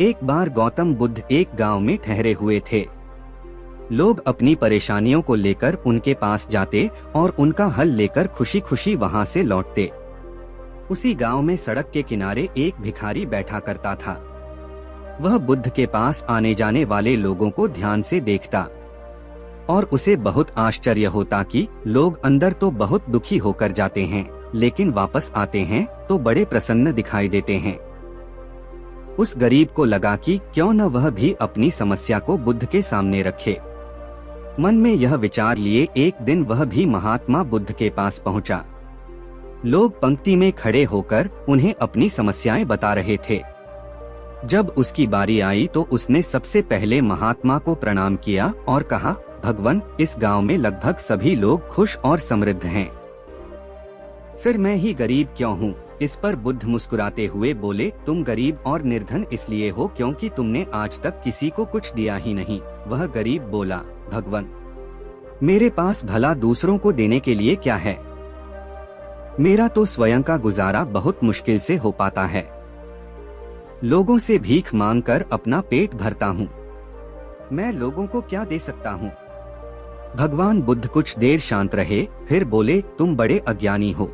एक बार गौतम बुद्ध एक गांव में ठहरे हुए थे। लोग अपनी परेशानियों को लेकर उनके पास जाते और उनका हल लेकर खुशी खुशी वहां से लौटते। उसी गांव में सड़क के किनारे एक भिखारी बैठा करता था। वह बुद्ध के पास आने जाने वाले लोगों को ध्यान से देखता और उसे बहुत आश्चर्य होता कि लोग अंदर तो बहुत दुखी होकर जाते हैं, लेकिन वापस आते हैं तो बड़े प्रसन्न दिखाई देते हैं। उस गरीब को लगा कि क्यों न वह भी अपनी समस्या को बुद्ध के सामने रखे। मन में यह विचार लिए एक दिन वह भी महात्मा बुद्ध के पास पहुंचा। लोग पंक्ति में खड़े होकर उन्हें अपनी समस्याएं बता रहे थे। जब उसकी बारी आई तो उसने सबसे पहले महात्मा को प्रणाम किया और कहा, भगवान, इस गांव में लगभग सभी लोग खुश और समृद्ध हैं, फिर मैं ही गरीब क्यों हूँ? इस पर बुद्ध मुस्कुराते हुए बोले, तुम गरीब और निर्धन इसलिए हो क्योंकि तुमने आज तक किसी को कुछ दिया ही नहीं। वह गरीब बोला, भगवान, मेरे पास भला दूसरों को देने के लिए क्या है? मेरा तो स्वयं का गुजारा बहुत मुश्किल से हो पाता है। लोगों से भीख मांगकर अपना पेट भरता हूँ। मैं लोगों को क्या दे सकता हूँ? भगवान बुद्ध कुछ देर शांत रहे, फिर बोले, तुम बड़े अज्ञानी हो।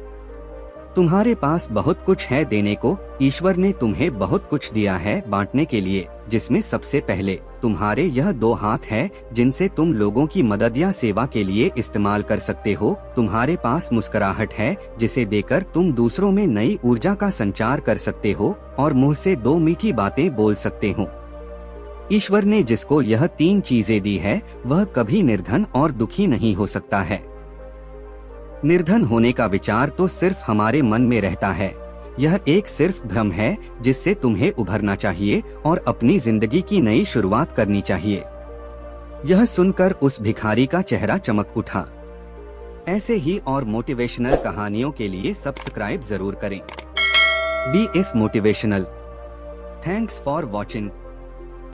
तुम्हारे पास बहुत कुछ है देने को। ईश्वर ने तुम्हें बहुत कुछ दिया है बांटने के लिए, जिसमें सबसे पहले तुम्हारे यह 2 हाथ हैं, जिनसे तुम लोगों की मदद या सेवा के लिए इस्तेमाल कर सकते हो। तुम्हारे पास मुस्कुराहट है, जिसे देकर तुम दूसरों में नई ऊर्जा का संचार कर सकते हो और मुंह से 2 मीठी बातें बोल सकते हो। ईश्वर ने जिसको यह 3 चीजें दी है, वह कभी निर्धन और दुखी नहीं हो सकता है। निर्धन होने का विचार तो सिर्फ हमारे मन में रहता है। यह एक सिर्फ भ्रम है, जिससे तुम्हें उभरना चाहिए और अपनी जिंदगी की नई शुरुआत करनी चाहिए। यह सुनकर उस भिखारी का चेहरा चमक उठा। ऐसे ही और मोटिवेशनल कहानियों के लिए सब्सक्राइब जरूर करें। बी इस मोटिवेशनल। Thanks for watching.